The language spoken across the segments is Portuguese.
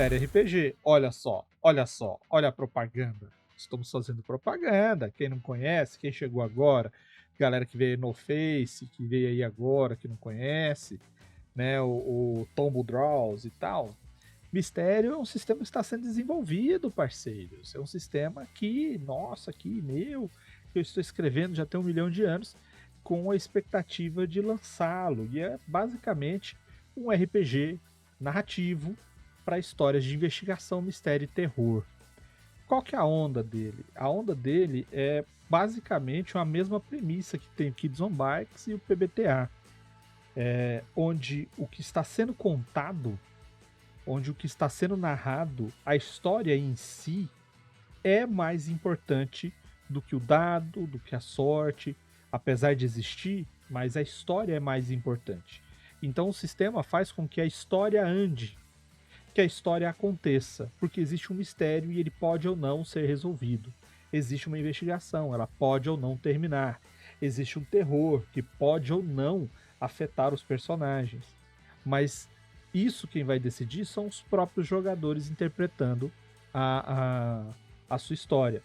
Mistério RPG. Olha só, olha só, olha a propaganda. Estamos fazendo propaganda. Quem não conhece, quem chegou agora, galera que veio no Face, que veio aí agora, que não conhece, né? O Tombo Draws e tal. Mistério é um sistema que está sendo desenvolvido, parceiros. É um sistema que, nossa, que eu estou escrevendo já tem 1 milhão de anos, com a expectativa de lançá-lo. E é basicamente um RPG narrativo para histórias de investigação, mistério e terror. Qual que é a onda dele? A onda dele é basicamente a mesma premissa que tem o Kids on Bikes e o PBTA, onde o que está sendo contado, onde o que está sendo narrado, a história em si, é mais importante do que o dado, do que a sorte, apesar de existir, mas a história é mais importante. Então o sistema faz com que a história ande, que a história aconteça, porque existe um mistério e ele pode ou não ser resolvido. Existe uma investigação, ela pode ou não terminar. Existe um terror que pode ou não afetar os personagens. Mas isso quem vai decidir são os próprios jogadores interpretando a sua história.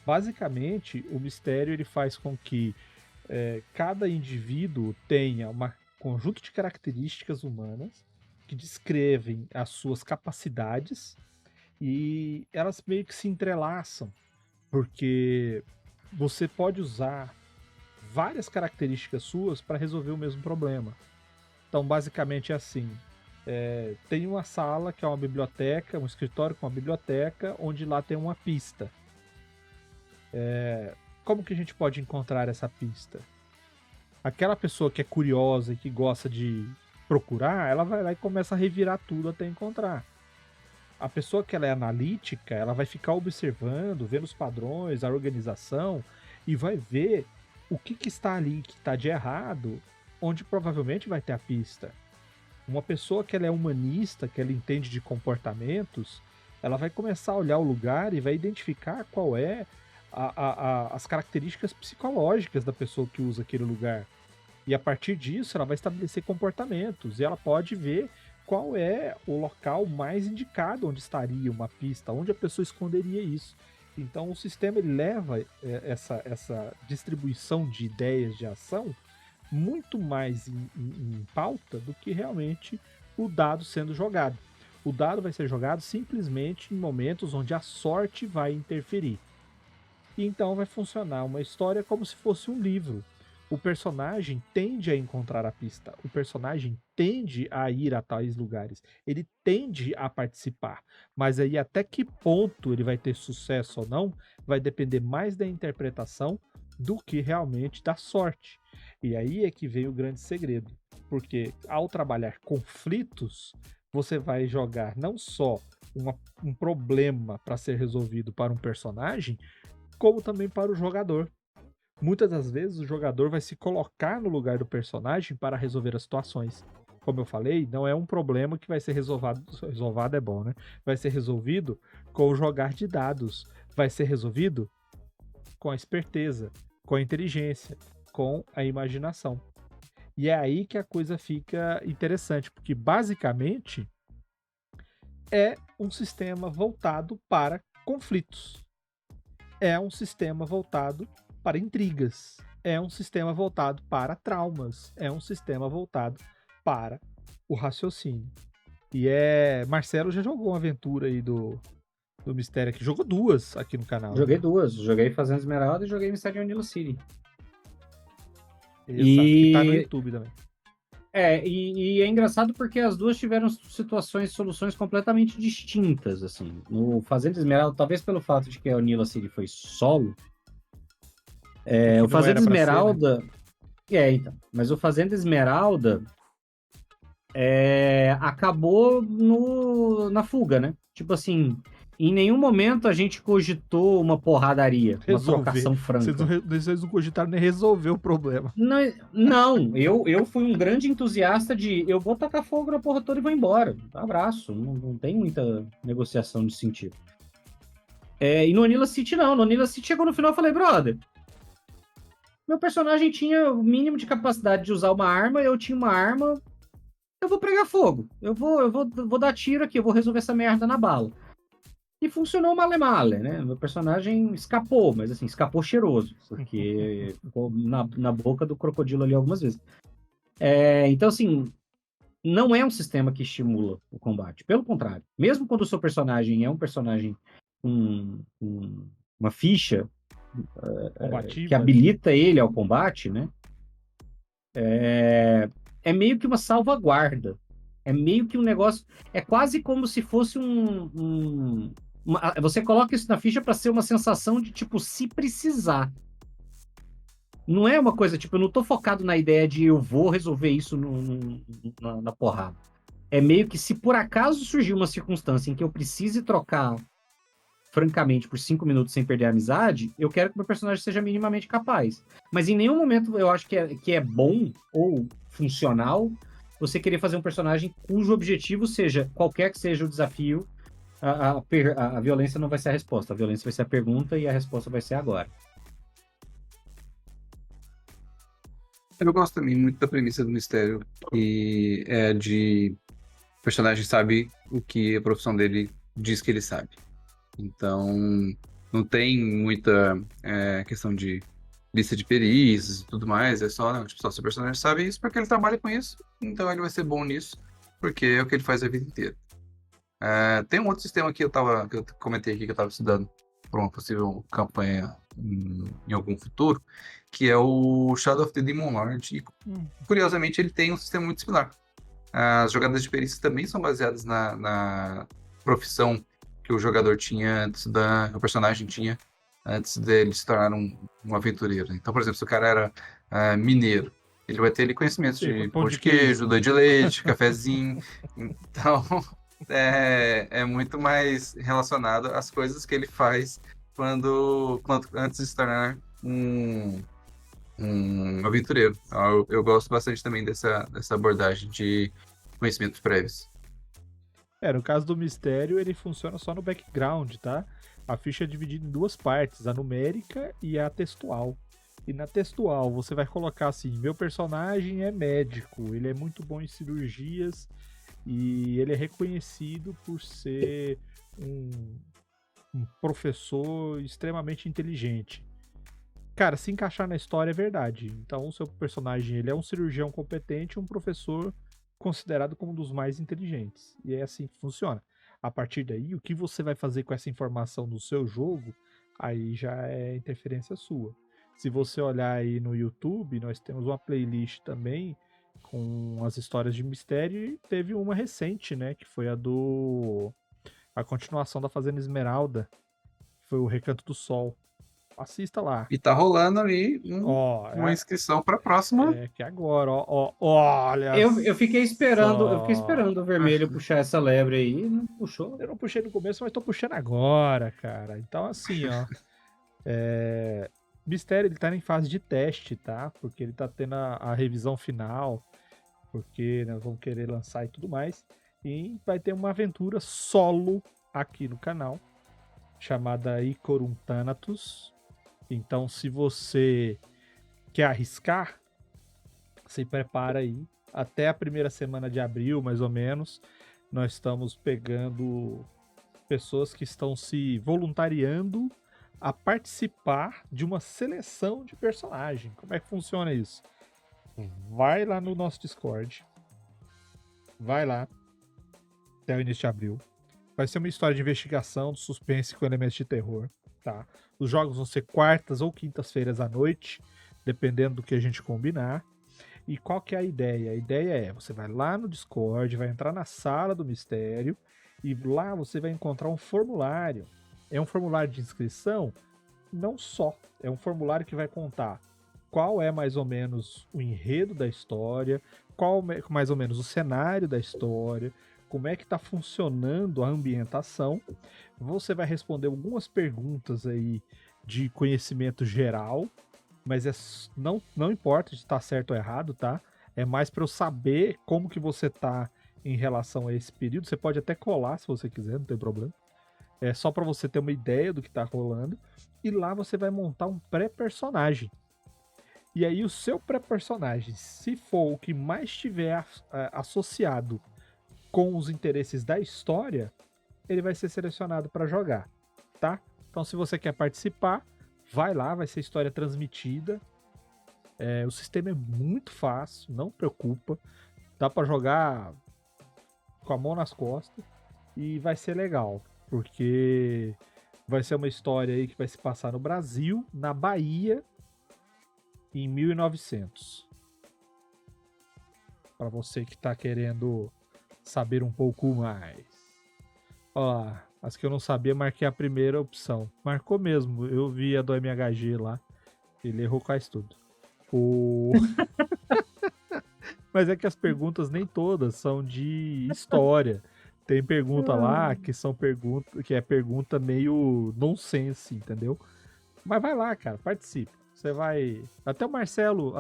Basicamente, o mistério ele faz com que cada indivíduo tenha um conjunto de características humanas que descrevem as suas capacidades e elas meio que se entrelaçam, porque você pode usar várias características suas para resolver o mesmo problema. Então, basicamente é assim: tem uma sala que é uma biblioteca, um escritório com uma biblioteca, onde lá tem uma pista. Como que a gente pode encontrar essa pista? Aquela pessoa que é curiosa e que gosta de procurar, ela vai lá e começa a revirar tudo até encontrar. A pessoa que ela é analítica, ela vai ficar observando, vendo os padrões, a organização, e vai ver o que está ali que está de errado, onde provavelmente vai ter a pista. Uma pessoa que ela é humanista, que ela entende de comportamentos, ela vai começar a olhar o lugar e vai identificar qual é as características psicológicas da pessoa que usa aquele lugar. E a partir disso, ela vai estabelecer comportamentos. E ela pode ver qual é o local mais indicado onde estaria uma pista, onde a pessoa esconderia isso. Então, o sistema ele leva essa distribuição de ideias de ação muito mais em pauta do que realmente o dado sendo jogado. O dado vai ser jogado simplesmente em momentos onde a sorte vai interferir. E então vai funcionar uma história como se fosse um livro. O personagem tende a encontrar a pista, o personagem tende a ir a tais lugares, ele tende a participar, mas aí até que ponto ele vai ter sucesso ou não, vai depender mais da interpretação do que realmente da sorte. E aí é que vem o grande segredo, porque ao trabalhar conflitos, você vai jogar não só um problema para ser resolvido para um personagem, como também para o jogador. Muitas das vezes o jogador vai se colocar no lugar do personagem para resolver as situações. Como eu falei, não é um problema que vai ser resolvido é bom, né? Vai ser resolvido com o jogar de dados. Vai ser resolvido com a esperteza, com a inteligência, com a imaginação. E é aí que a coisa fica interessante, porque basicamente é um sistema voltado para conflitos. É um sistema voltado para intrigas. É um sistema voltado para traumas. É um sistema voltado para o raciocínio. E Marcelo já jogou uma aventura aí do Mistério aqui. Jogou duas aqui no canal. Joguei né? duas. Joguei Fazenda Esmeralda e joguei Mistério de Anilo City. Exato, que tá no YouTube também. E é engraçado porque as duas tiveram situações, soluções completamente distintas, assim. No Fazenda Esmeralda, talvez pelo fato de que a Anilo City foi solo, o Fazenda Esmeralda... Ser, né? Então. Mas o Fazenda Esmeralda acabou na fuga, né? Tipo assim, em nenhum momento a gente cogitou uma porradaria, uma trocação franca. Vocês não cogitaram nem resolver o problema. Não, eu fui um grande entusiasta de eu vou tacar fogo na porra toda e vou embora. Abraço, não tem muita negociação nesse sentido. E no Anila City não, no Anila City chegou no final e falei, brother, meu personagem tinha o mínimo de capacidade de usar uma arma, eu tinha uma arma, eu vou pregar fogo. Eu vou dar tiro aqui, eu vou resolver essa merda na bala. E funcionou male male, né? Meu personagem escapou, mas assim, escapou cheiroso, porque ficou na boca do crocodilo ali algumas vezes. Então, assim, não é um sistema que estimula o combate. Pelo contrário, mesmo quando o seu personagem é um personagem com uma ficha que Combativa, né? habilita ele ao combate, né? É meio que uma salvaguarda. É meio que um negócio. É quase como se fosse você coloca isso na ficha para ser uma sensação de tipo, se precisar. Não é uma coisa, tipo, eu não tô focado na ideia de eu vou resolver isso na porrada. É meio que se por acaso surgir uma circunstância em que eu precise trocar francamente por 5 minutos sem perder a amizade, eu quero que meu personagem seja minimamente capaz. Mas em nenhum momento eu acho que é bom ou funcional você querer fazer um personagem cujo objetivo seja, qualquer que seja o desafio, a violência não vai ser a resposta. A violência vai ser a pergunta e a resposta vai ser agora. Eu gosto também muito da premissa do mistério, que é de o personagem sabe o que a profissão dele diz que ele sabe. Então, não tem muita questão de lista de perícias e tudo mais, é só, não, tipo, só seu personagem sabe isso porque ele trabalha com isso, então ele vai ser bom nisso, porque é o que ele faz a vida inteira. Tem um outro sistema que que eu comentei aqui que eu estava estudando para uma possível campanha em algum futuro, que é o Shadow of the Demon Lord. E, curiosamente, ele tem um sistema muito similar. As jogadas de perícia também são baseadas na profissão que o jogador tinha o personagem tinha antes dele se tornar um aventureiro. Então, por exemplo, se o cara era mineiro, ele vai ter ali conhecimentos de pão de queijo, doce de leite, cafezinho. Então, é muito mais relacionado às coisas que ele faz antes de se tornar um aventureiro. Eu gosto bastante também dessa abordagem de conhecimentos prévios. No caso do mistério, ele funciona só no background, tá? A ficha é dividida em duas partes, a numérica e a textual. E na textual você vai colocar assim: meu personagem é médico, ele é muito bom em cirurgias e ele é reconhecido por ser um professor extremamente inteligente. Cara, se encaixar na história é verdade. Então o seu personagem ele é um cirurgião competente, um professor considerado como um dos mais inteligentes. E é assim que funciona. A partir daí, o que você vai fazer com essa informação no seu jogo, aí já é interferência sua. Se você olhar aí no YouTube, nós temos uma playlist também com as histórias de mistério e teve uma recente, né, que foi a continuação da Fazenda Esmeralda, que foi o Recanto do Sol. Assista lá. E tá rolando ali uma inscrição para a próxima. Que agora, olha. Eu fiquei esperando o Vermelho puxar essa lebre aí, não puxou. Eu não puxei no começo, mas tô puxando agora, cara. Então, assim, ó. Mistério, ele tá em fase de teste, tá? Porque ele tá tendo a revisão final, porque nós vamos querer lançar e tudo mais. E vai ter uma aventura solo aqui no canal, chamada Icorum Thanatos. Então, se você quer arriscar, se prepara aí. Até a primeira semana de abril, mais ou menos, nós estamos pegando pessoas que estão se voluntariando a participar de uma seleção de personagem. Como é que funciona isso? Vai lá no nosso Discord. Vai lá. Até o início de abril. Vai ser uma história de investigação, de suspense com elementos de terror. Tá? Os jogos vão ser quartas ou quintas-feiras à noite, dependendo do que a gente combinar. E qual que é a ideia? A ideia é, você vai lá no Discord, vai entrar na sala do mistério e lá você vai encontrar um formulário. É um formulário de inscrição? Não só. É um formulário que vai contar qual é mais ou menos o enredo da história, qual mais ou menos o cenário da história, como é que está funcionando a ambientação. Você vai responder algumas perguntas aí de conhecimento geral, mas não importa de estar certo ou errado, tá? É mais para eu saber como que você tá em relação a esse período. Você pode até colar se você quiser, não tem problema. É só para você ter uma ideia do que tá rolando. E lá você vai montar um pré-personagem. E aí o seu pré-personagem, se for o que mais estiver associado com os interesses da história, ele vai ser selecionado para jogar, tá? Então se você quer participar, vai lá, vai ser história transmitida. O sistema é muito fácil, não preocupa. Dá para jogar com a mão nas costas e vai ser legal, porque vai ser uma história aí que vai se passar no Brasil, na Bahia, em 1900. Para você que tá querendo saber um pouco mais. Ó, as que eu não sabia, marquei a primeira opção. Marcou mesmo, eu vi a do MHG lá. Ele errou quase tudo. Mas é que as perguntas nem todas são de história. Tem pergunta lá que são pergunta meio nonsense, entendeu? Mas vai lá, cara, participe. Você vai. Até o Marcelo.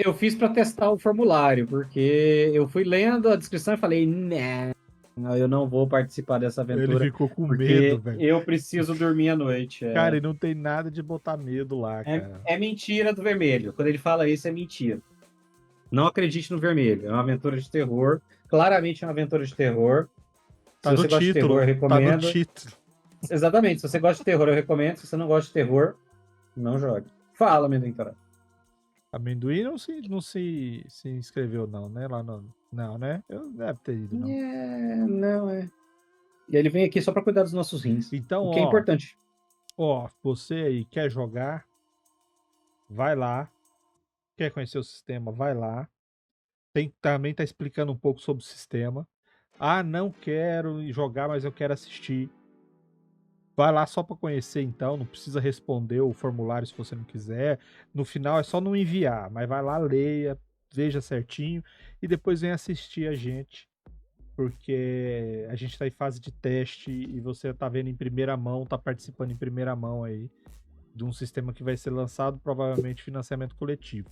Eu fiz para testar o formulário, porque eu fui lendo a descrição e falei, não, eu não vou participar dessa aventura. Ele ficou com porque medo, velho. eu preciso dormir à noite. Cara, e não tem nada de botar medo lá, cara. É mentira do vermelho. Quando ele fala isso, é mentira. Não acredite no vermelho. É uma aventura de terror. Claramente é uma aventura de terror. Tá no título. De terror, eu recomendo. Tá no título. Exatamente. Se você gosta de terror, eu recomendo. Se você não gosta de terror, não jogue. Fala, amendoim, cara. Amendoim não se inscreveu, não, né? Lá no... Não, né? Eu deve ter ido, não. Não é. E ele vem aqui só pra cuidar dos nossos rins. Então, o que é importante. Ó, você aí quer jogar, vai lá. Quer conhecer o sistema, vai lá. Também tá explicando um pouco sobre o sistema. Ah, não quero jogar, mas eu quero assistir. Vai lá só para conhecer, então. Não precisa responder o formulário se você não quiser. No final é só não enviar, mas vai lá, leia, veja certinho e depois vem assistir a gente, porque a gente tá em fase de teste e você tá vendo em primeira mão, tá participando em primeira mão aí de um sistema que vai ser lançado, provavelmente financiamento coletivo.